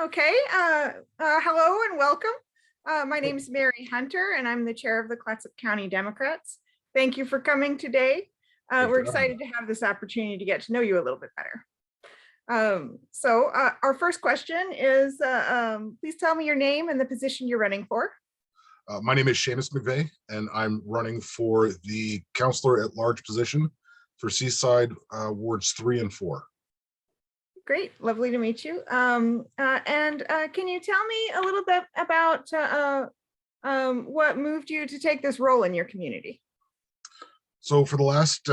Okay, hello and welcome. My name is Mary Hunter and I'm the chair of the Clatsop County Democrats. Thank you for coming today. Thanks We're for having me. excited to have this opportunity to get to know you a little bit better. Our first question is, please tell me your name and the position you're running for. My name is Seamus McVey, and I'm running for the counselor at large position for Seaside wards 3 and 4. Great, lovely to meet you. Can you tell me a little bit about what moved you to take this role in your community? So for the last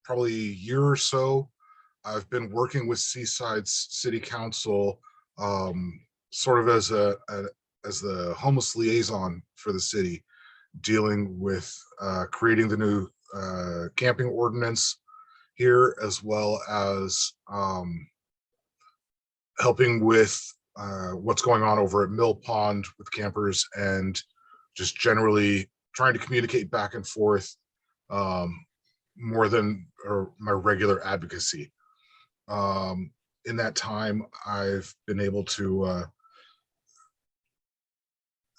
probably year or so, I've been working with Seaside's city council sort of as the homeless liaison for the city, dealing with creating the new camping ordinance here, as well as helping with what's going on over at Mill Pond with campers, and just generally trying to communicate back and forth more than my regular advocacy. In that time, I've been able to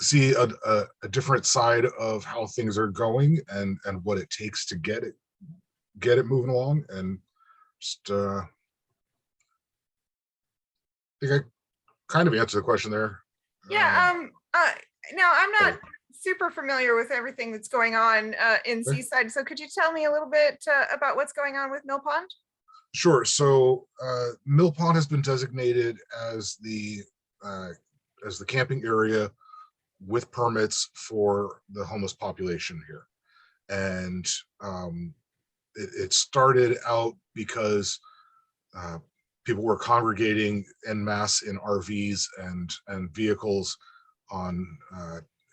see a different side of how things are going and what it takes to get it moving along, and just I think I kind of answered the question there. Yeah. Now I'm not super familiar with everything that's going on in Seaside, so could you tell me a little bit about what's going on with Mill Pond? Sure. So Mill Pond has been designated as the camping area with permits for the homeless population here, and it started out because people were congregating en masse in RVs and vehicles on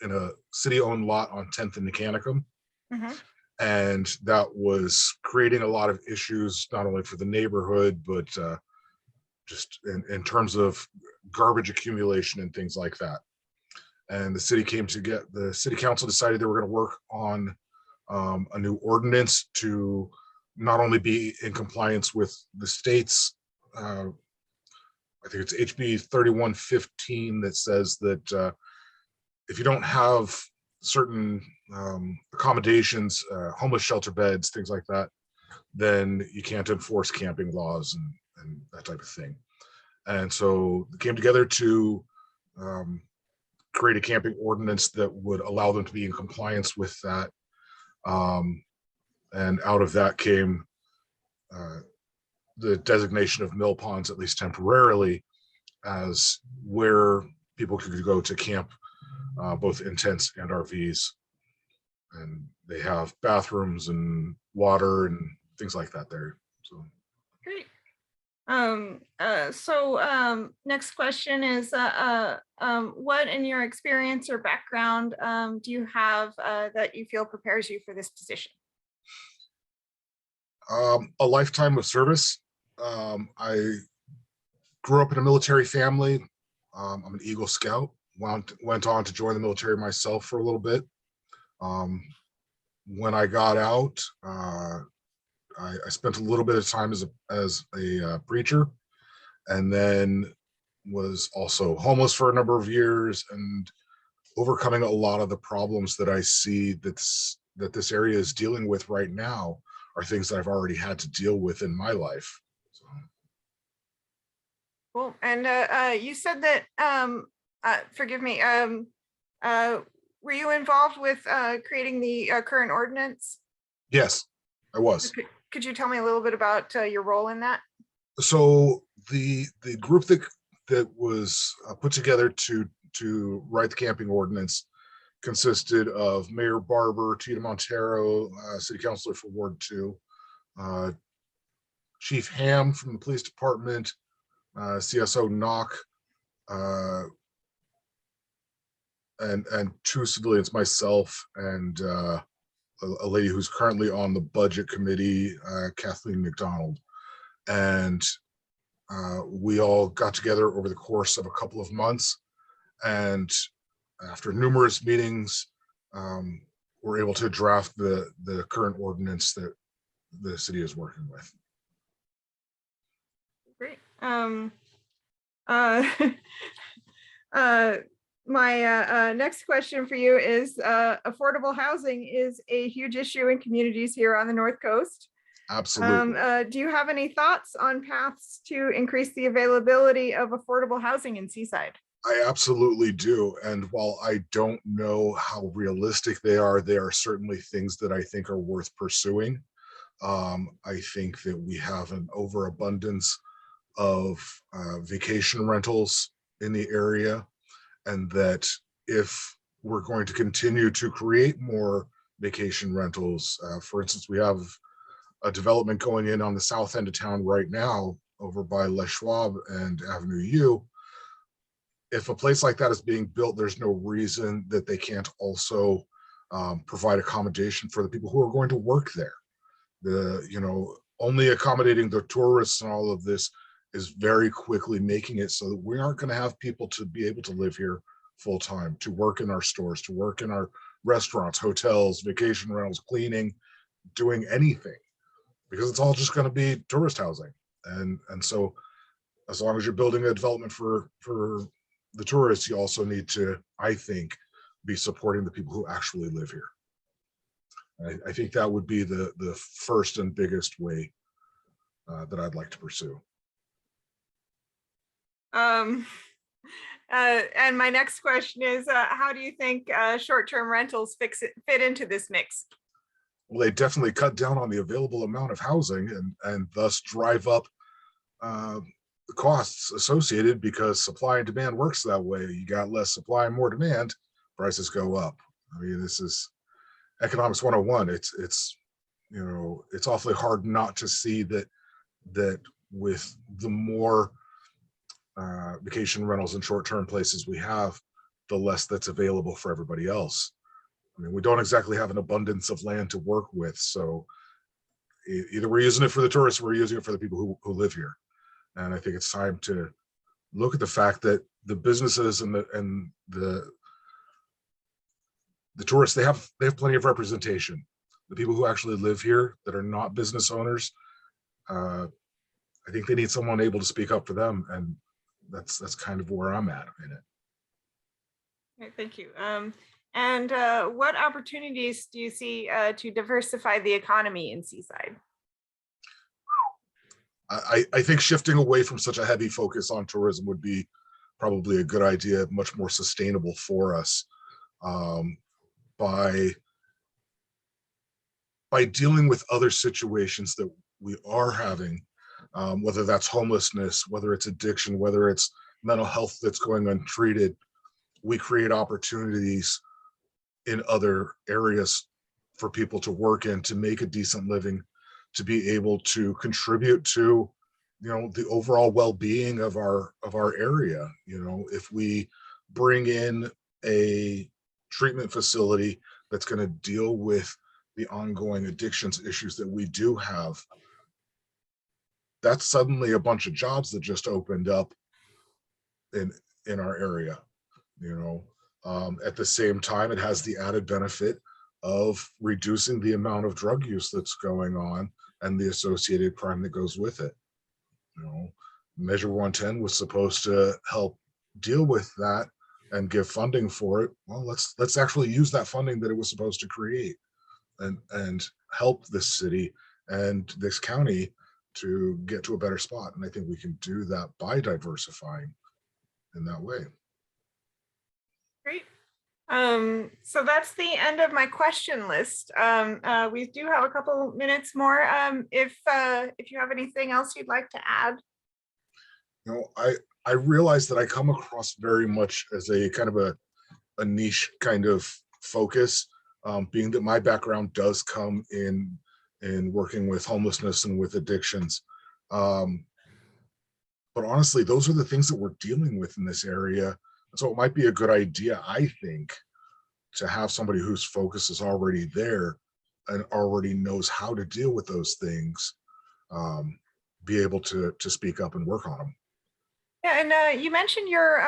in a city-owned lot on 10th and Nicanicum. Mm-hmm. And that was creating a lot of issues, not only for the neighborhood, but just in terms of garbage accumulation and things like that. And the city the city council decided they were going to work on a new ordinance to not only be in compliance with the state's, I think it's HB 3115, that says that if you don't have certain accommodations, homeless shelter beds, things like that, then you can't enforce camping laws and that type of thing. And so they came together to create a camping ordinance that would allow them to be in compliance with that. And out of that came the designation of Mill Ponds, at least temporarily, as where people could go to camp, both in tents and RVs. And they have bathrooms and water and things like that there. So Great. Next question is, what in your experience or background do you have that you feel prepares you for this position? A lifetime of service. I grew up in a military family. I'm an Eagle Scout. Went on to join the military myself for a little bit. When I got out, I spent a little bit of time as a preacher, and then was also homeless for a number of years, and overcoming a lot of the problems that I see that this area is dealing with right now are things that I've already had to deal with in my life. So. Cool. And you said that, forgive me, were you involved with creating the current ordinance? Yes, I was. Could you tell me a little bit about your role in that? So the group that was put together to write the camping ordinance consisted of Mayor Barber, Tita Montero, City Councilor for Ward 2, Chief Ham from the Police Department, CSO Knock, and two civilians, myself and a lady who's currently on the budget committee, Kathleen McDonald. And we all got together over the course of a couple of months, and after numerous meetings, we're able to draft the current ordinance that the city is working with. Great. Uh, uh, my next question for you is affordable housing is a huge issue in communities here on the North Coast. Absolutely. Do you have any thoughts on paths to increase the availability of affordable housing in Seaside? I absolutely do. And while I don't know how realistic they are certainly things that I think are worth pursuing. I think that we have an overabundance of vacation rentals in the area, and that if we're going to continue to create more vacation rentals, for instance, we have a development going in on the south end of town right now over by Les Schwab and Avenue U. If a place like that is being built, there's no reason that they can't also provide accommodation for the people who are going to work there. Only accommodating the tourists and all of this is very quickly making it so that we aren't going to have people to be able to live here full time, to work in our stores, to work in our restaurants, hotels, vacation rentals, cleaning, doing anything, because it's all just going to be tourist housing. And so as long as you're building a development for the tourists, you also need to, I think, be supporting the people who actually live here. I think that would be the first and biggest way that I'd like to pursue. And my next question is, how do you think short-term rentals fit into this mix? Well, they definitely cut down on the available amount of housing and thus drive up the costs associated, because supply and demand works that way. You got less supply and more demand, prices go up. I mean, this is economics 101. It's awfully hard not to see that with the more vacation rentals and short-term places we have, the less that's available for everybody else. I mean, we don't exactly have an abundance of land to work with, so either we're using it for the tourists or we're using it for the people who live here. And I think it's time to look at the fact that the businesses and the tourists, they have plenty of representation. The people who actually live here that are not business owners, I think they need someone able to speak up for them, and that's kind of where I'm at in it. Okay, thank you. And what opportunities do you see to diversify the economy in Seaside? I think shifting away from such a heavy focus on tourism would be probably a good idea, much more sustainable for us, by dealing with other situations that we are having, whether that's homelessness, whether it's addiction, whether it's mental health that's going untreated. We create opportunities in other areas for people to work in, to make a decent living, to be able to contribute to, the overall well-being of our area. If we bring in a treatment facility that's going to deal with the ongoing addictions issues that we do have, that's suddenly a bunch of jobs that just opened up in our area. At the same time, it has the added benefit of reducing the amount of drug use that's going on and the associated crime that goes with it. Measure 110 was supposed to help deal with that and give funding for it. Well, let's actually use that funding that it was supposed to create and help this city and this county to get to a better spot. And I think we can do that by diversifying in that way. Great. So that's the end of my question list. We do have a couple minutes more. If you have anything else you'd like to add. I realize that I come across very much as a kind of a niche kind of focus, being that my background does come in working with homelessness and with addictions. But honestly, those are the things that we're dealing with in this area. So it might be a good idea, I think, to have somebody whose focus is already there and already knows how to deal with those things, be able to speak up and work on them. Yeah, and you mentioned your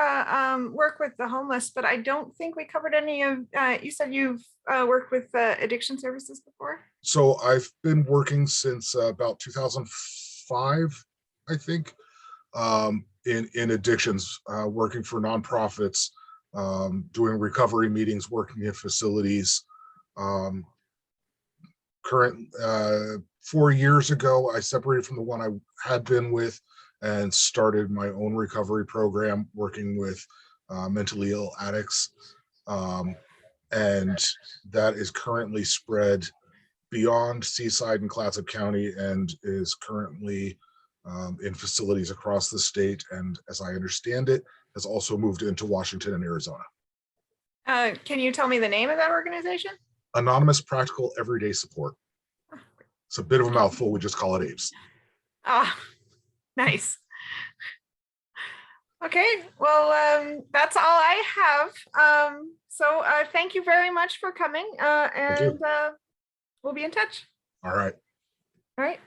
work with the homeless, but I don't think we covered any of, you said you've worked with addiction services before? So I've been working since about 2005, I think. in addictions, working for nonprofits, doing recovery meetings, working in facilities. Current 4 years ago, I separated from the one I had been with and started my own recovery program, working with mentally ill addicts. And that is currently spread beyond Seaside and Clatsop County and is currently in facilities across the state. And as I understand it, has also moved into Washington and Arizona. Can you tell me the name of that organization? Anonymous Practical Everyday Support. It's a bit of a mouthful. We just call it APES. Ah, nice. Okay, well, that's all I have. So thank you very much for coming, and we'll be in touch. All right. All right.